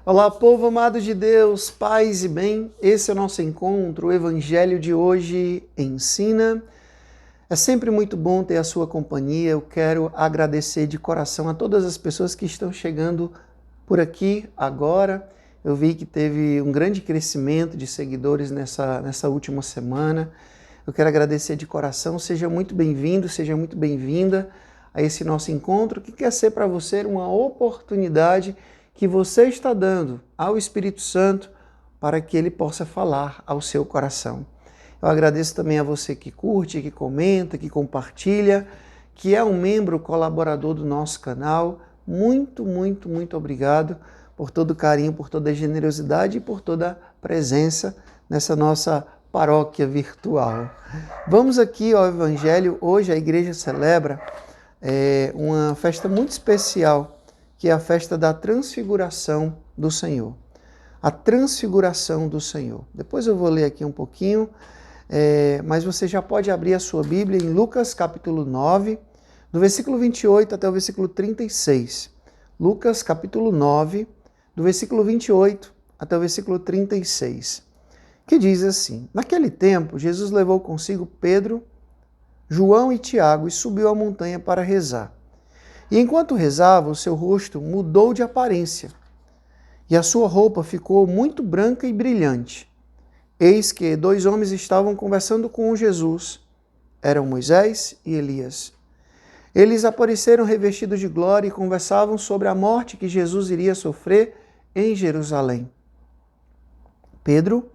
Olá, povo amado de Deus, paz e bem. Esse é o nosso encontro. O Evangelho de hoje ensina. É sempre muito bom ter a sua companhia. Eu quero agradecer de coração a todas as pessoas que estão chegando por aqui agora. Eu vi que teve um grande crescimento de seguidores nessa última semana. Eu quero agradecer de coração. Seja muito bem-vindo, seja muito bem-vinda a esse nosso encontro, que quer ser para você uma oportunidade que você está dando ao Espírito Santo para que ele possa falar ao seu coração. Eu agradeço também a você que curte, que comenta, que compartilha, que é um membro colaborador do nosso canal. Muito, muito, muito obrigado por todo o carinho, por toda a generosidade e por toda a presença nessa nossa paróquia virtual. Vamos aqui ao Evangelho. Hoje a igreja celebra uma festa muito especial, que é a festa da transfiguração do Senhor. A transfiguração do Senhor. Depois eu vou ler aqui um pouquinho, mas você já pode abrir a sua Bíblia em Lucas capítulo 9, do versículo 28 até o versículo 36. Lucas capítulo 9, do versículo 28 até o versículo 36. Que diz assim: Naquele tempo, Jesus levou consigo Pedro, João e Tiago e subiu a montanha para rezar. E enquanto rezava, o seu rosto mudou de aparência, e a sua roupa ficou muito branca e brilhante. Eis que 2 homens estavam conversando com Jesus. Eram Moisés e Elias. Eles apareceram revestidos de glória e conversavam sobre a morte que Jesus iria sofrer em Jerusalém. Pedro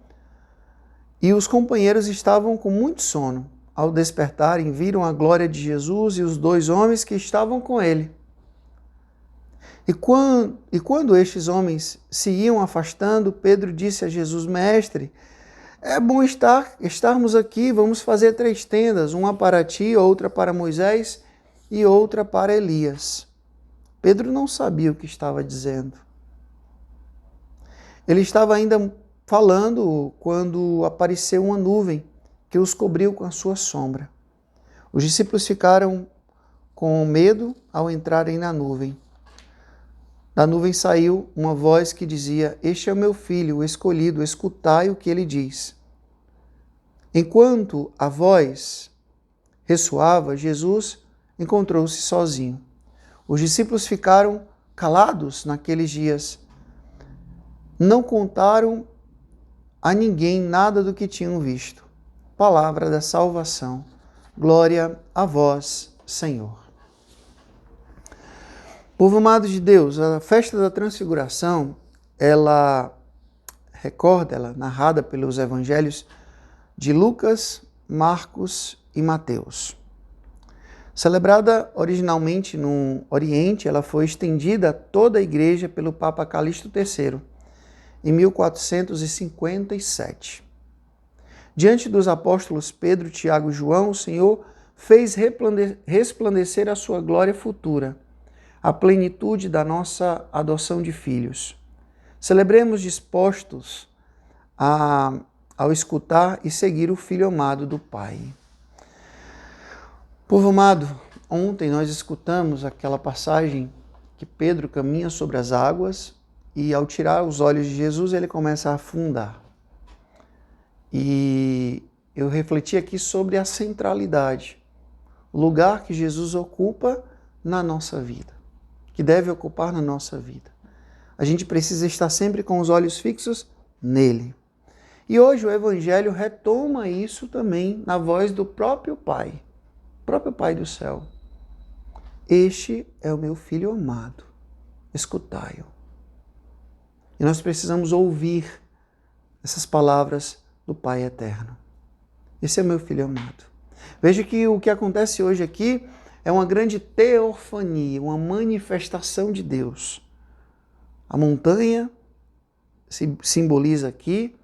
e os companheiros estavam com muito sono. Ao despertarem, viram a glória de Jesus e os 2 homens que estavam com ele. E quando estes homens se iam afastando, Pedro disse a Jesus: Mestre, é bom estarmos aqui, vamos fazer 3 tendas, uma para ti, outra para Moisés e outra para Elias. Pedro não sabia o que estava dizendo. Ele estava ainda falando quando apareceu uma nuvem que os cobriu com a sua sombra. Os discípulos ficaram com medo ao entrarem na nuvem. Da nuvem saiu uma voz que dizia: Este é o meu filho, o escolhido, escutai o que ele diz. Enquanto a voz ressoava, Jesus encontrou-se sozinho. Os discípulos ficaram calados naqueles dias. Não contaram a ninguém nada do que tinham visto. Palavra da salvação. Glória a vós, Senhor. Povo amado de Deus, a festa da transfiguração, ela narrada pelos evangelhos de Lucas, Marcos e Mateus. Celebrada originalmente no Oriente, ela foi estendida a toda a igreja pelo Papa Calixto III, em 1457. Diante dos apóstolos Pedro, Tiago e João, o Senhor fez resplandecer a sua glória futura, a plenitude da nossa adoção de filhos. Celebremos dispostos ao escutar e seguir o Filho amado do Pai. Povo amado, ontem nós escutamos aquela passagem que Pedro caminha sobre as águas e ao tirar os olhos de Jesus ele começa a afundar. E eu refleti aqui sobre a centralidade, o lugar que Jesus ocupa na nossa vida, que deve ocupar na nossa vida. A gente precisa estar sempre com os olhos fixos nele. E hoje o Evangelho retoma isso também na voz do próprio Pai do céu. Este é o meu Filho amado, escutai-o. E nós precisamos ouvir essas palavras do Pai eterno. Esse é o meu Filho amado. Veja que o que acontece hoje aqui é uma grande teofania, uma manifestação de Deus. A montanha simboliza aqui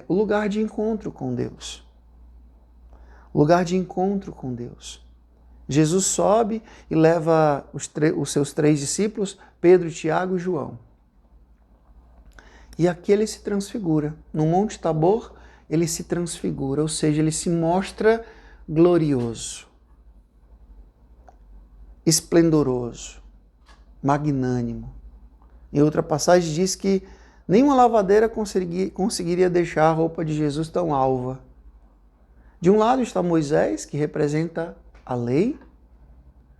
o lugar de encontro com Deus. O lugar de encontro com Deus. Jesus sobe e leva os seus 3 discípulos, Pedro, Tiago e João. E aqui ele se transfigura. No Monte Tabor, ele se transfigura, ou seja, ele se mostra glorioso, esplendoroso, magnânimo, Em outra passagem diz que nenhuma lavadeira conseguiria deixar a roupa de Jesus tão alva. De um lado está Moisés, que representa a lei.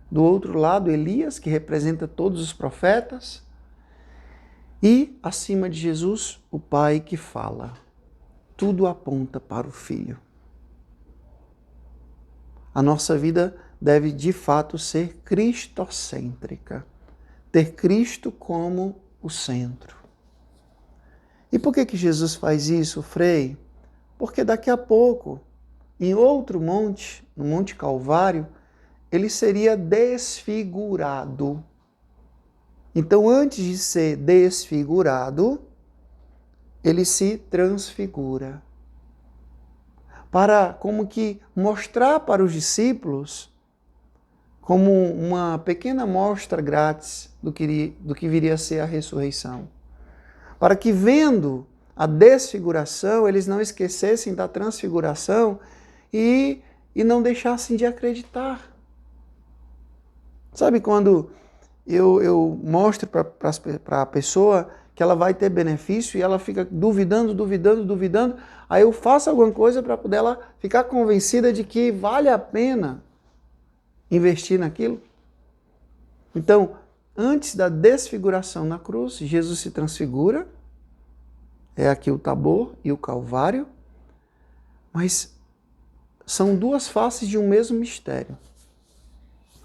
Do outro lado, Elias, que representa todos os profetas. E, acima de Jesus, o Pai que fala. Tudo aponta para o Filho. A nossa vida deve, de fato, ser cristocêntrica. Ter Cristo como o centro. E por que Jesus faz isso, Frei? Porque daqui a pouco, em outro monte, no Monte Calvário, ele seria desfigurado. Então, antes de ser desfigurado, ele se transfigura. Para como que mostrar para os discípulos, como uma pequena mostra grátis do que viria a ser a ressurreição. Para que, vendo a desfiguração, eles não esquecessem da transfiguração e não deixassem de acreditar. Sabe quando eu mostro para a pessoa que ela vai ter benefício e ela fica duvidando, aí eu faço alguma coisa para poder ela ficar convencida de que vale a pena investir naquilo? Então, antes da desfiguração na cruz, Jesus se transfigura, é aqui o Tabor e o Calvário, mas são duas faces de um mesmo mistério.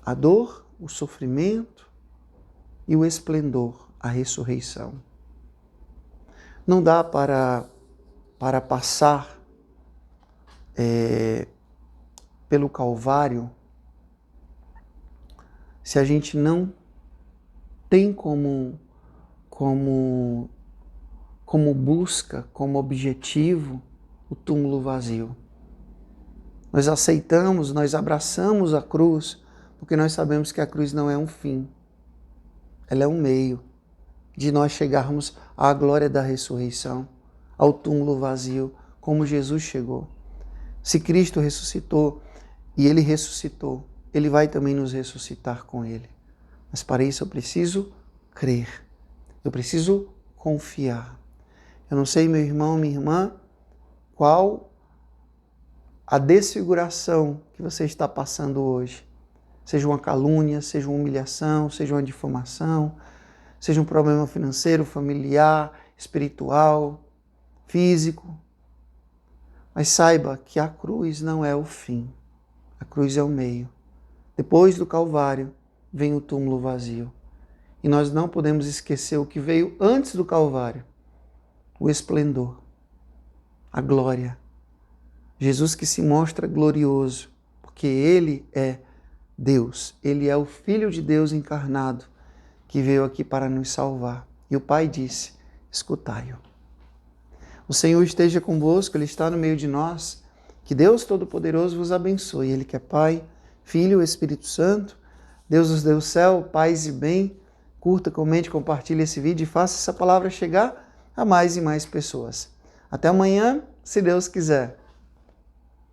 A dor, o sofrimento e o esplendor, a ressurreição. Não dá para passar pelo Calvário se a gente não tem como busca, como objetivo, o túmulo vazio. Nós aceitamos, nós abraçamos a cruz, porque nós sabemos que a cruz não é um fim. Ela é um meio de nós chegarmos à glória da ressurreição, ao túmulo vazio, como Jesus chegou. Se Cristo ressuscitou e Ele ressuscitou, Ele vai também nos ressuscitar com Ele. Mas para isso eu preciso crer, eu preciso confiar. Eu não sei, meu irmão, minha irmã, qual a desfiguração que você está passando hoje. Seja uma calúnia, seja uma humilhação, seja uma difamação, seja um problema financeiro, familiar, espiritual, físico. Mas saiba que a cruz não é o fim. A cruz é o meio. Depois do Calvário vem o túmulo vazio. E nós não podemos esquecer o que veio antes do Calvário. O esplendor, a glória. Jesus que se mostra glorioso, porque Ele é Deus. Ele é o Filho de Deus encarnado, que veio aqui para nos salvar. E o Pai disse, escutai-o. O Senhor esteja convosco, Ele está no meio de nós. Que Deus Todo-Poderoso vos abençoe. Ele que é Pai, Filho e Espírito Santo. Deus nos deu o céu, paz e bem. Curta, comente, compartilhe esse vídeo e faça essa palavra chegar a mais e mais pessoas. Até amanhã, se Deus quiser.